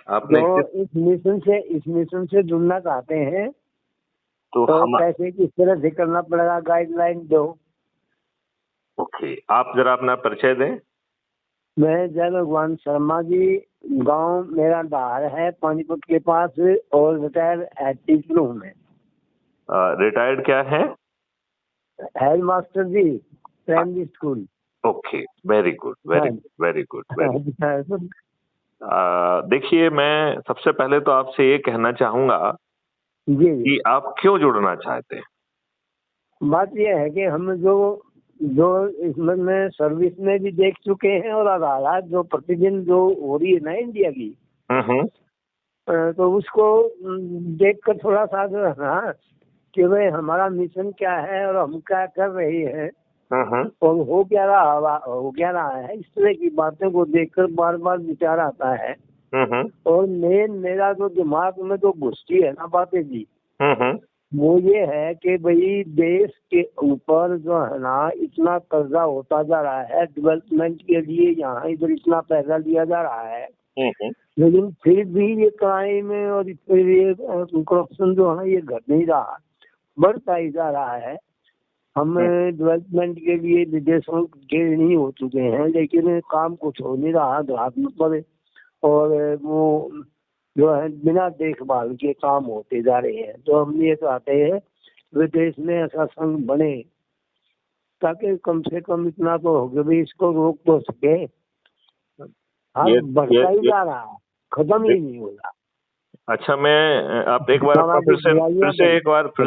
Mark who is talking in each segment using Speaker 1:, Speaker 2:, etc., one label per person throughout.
Speaker 1: आपने
Speaker 2: जो इस मिशन से जुड़ना चाहते हैं
Speaker 1: तो
Speaker 2: तो
Speaker 1: हम
Speaker 2: कैसे किस तरह से करना पड़ेगा, गाइडलाइन दो।
Speaker 1: ओके, आप जरा अपना परिचय दें।
Speaker 2: मैं जय भगवान शर्मा जी, गांव मेरा धार है पानीपत के पास, और रिटायर टीचर हूँ मैं।
Speaker 1: रिटायर्ड क्या है?
Speaker 2: Head master ji, primary school.
Speaker 1: Okay, very good, very
Speaker 2: हाँ
Speaker 1: good, very good, very good.
Speaker 2: जी।
Speaker 1: देखिए, मैं सबसे पहले तो आपसे ये कहना चाहूंगा
Speaker 2: जी
Speaker 1: कि आप क्यों जुड़ना चाहते हैं?
Speaker 2: बात यह है कि हम जो जो इसमें में सर्विस में भी देख चुके हैं, और हालात जो प्रतिदिन जो हो रही है ना इंडिया की,
Speaker 1: हम्म।
Speaker 2: तो उसको देखकर थोड़ा सा जो है ना कि भाई हमारा मिशन क्या है और हम क्या कर रहे हैं
Speaker 1: हम्म।
Speaker 2: और हो क्या रहा है, इस तरह की बातों को देखकर बार बार विचार आता है।
Speaker 1: हम्म।
Speaker 2: और मेरा जो दिमाग में जो घुसती है ना बातें जी,
Speaker 1: हम्म।
Speaker 2: वो ये है कि भाई देश के ऊपर जो है ना इतना कर्जा होता जा रहा है, डेवलपमेंट के लिए यहाँ इधर इतना पैसा दिया जा रहा है,
Speaker 1: हम्म।
Speaker 2: लेकिन फिर भी ये क्राइम और फिर ये करप्शन जो है ये घट नहीं रहा, बढ़ता ही जा रहा है। हम डेवलपमेंट के लिए विदेशों के नहीं हो चुके हैं, लेकिन काम कुछ हो नहीं रहा हाथ में पड़े, और वो जो है बिना देखभाल के काम होते जा रहे हैं। तो हम ये चाहते हैं विदेश में ऐसा संघ बने ताकि कम से कम इतना तो हो कि भाई इसको रोक तो सके। हाँ,
Speaker 1: ये
Speaker 2: बढ़ता ही
Speaker 1: ये
Speaker 2: जा रहा है, खत्म ही नहीं हो रहा।
Speaker 1: अच्छा, मैं आप एक बार अपना फिर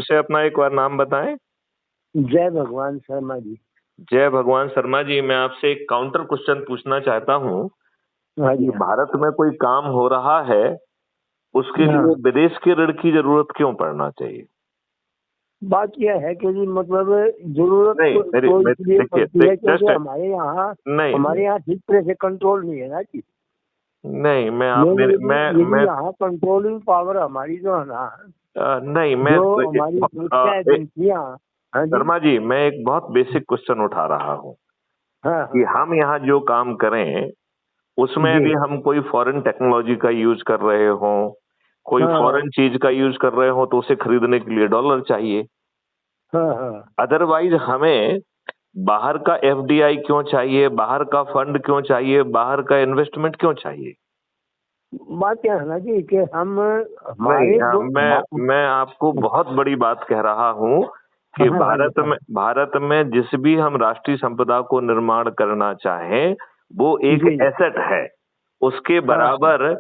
Speaker 1: से अपना एक बार नाम बताएं।
Speaker 2: जय भगवान शर्मा जी।
Speaker 1: जय भगवान शर्मा जी, मैं आपसे एक काउंटर क्वेश्चन पूछना चाहता हूँ
Speaker 2: हाँ
Speaker 1: कि
Speaker 2: जी।
Speaker 1: भारत में कोई काम हो रहा है, उसके
Speaker 2: हाँ,
Speaker 1: लिए विदेश के ऋण की जरूरत क्यों पड़ना चाहिए?
Speaker 2: बात यह है कि जी मतलब जरूरत
Speaker 1: नहीं,
Speaker 2: तो इसलिए
Speaker 1: देखिए,
Speaker 2: पड़ती है क्योंकि
Speaker 1: जस्ट नहीं,
Speaker 2: हमारे यहाँ ठीक तरह से कंट्रोल नहीं है ना जी।
Speaker 1: नहीं, मैं आप मेरे मैं
Speaker 2: यहाँ कंट्रोलिंग पावर हमारी जो है ना,
Speaker 1: नहीं, मैं
Speaker 2: जो हमारी सुरक्षा एजेंसियाँ। हाँ जी।
Speaker 1: शर्मा जी, मैं एक बहुत बेसिक क्वेश्चन उठा रहा हूँ
Speaker 2: हाँ
Speaker 1: कि
Speaker 2: हाँ
Speaker 1: हम यहाँ जो काम करें उसमें
Speaker 2: जी।
Speaker 1: भी हम कोई फॉरेन टेक्नोलॉजी का यूज कर रहे हो, कोई
Speaker 2: हाँ हाँ
Speaker 1: फॉरेन चीज का यूज कर रहे हो, तो उसे खरीदने के लिए डॉलर चाहिए।
Speaker 2: हाँ हाँ।
Speaker 1: अदरवाइज हमें बाहर का एफडीआई क्यों चाहिए, बाहर का फंड क्यों चाहिए, बाहर का इन्वेस्टमेंट क्यों चाहिए?
Speaker 2: बात क्या है ना जी कि हम
Speaker 1: नहीं,
Speaker 2: हमारे जो
Speaker 1: मैं आपको बहुत बड़ी बात कह रहा हूँ कि
Speaker 2: हाँ हाँ जी हाँ।
Speaker 1: भारत में जिस भी हम राष्ट्रीय संपदा को निर्माण करना चाहें, वो एक
Speaker 2: जी
Speaker 1: एसेट है, उसके
Speaker 2: हाँ हाँ।
Speaker 1: बराबर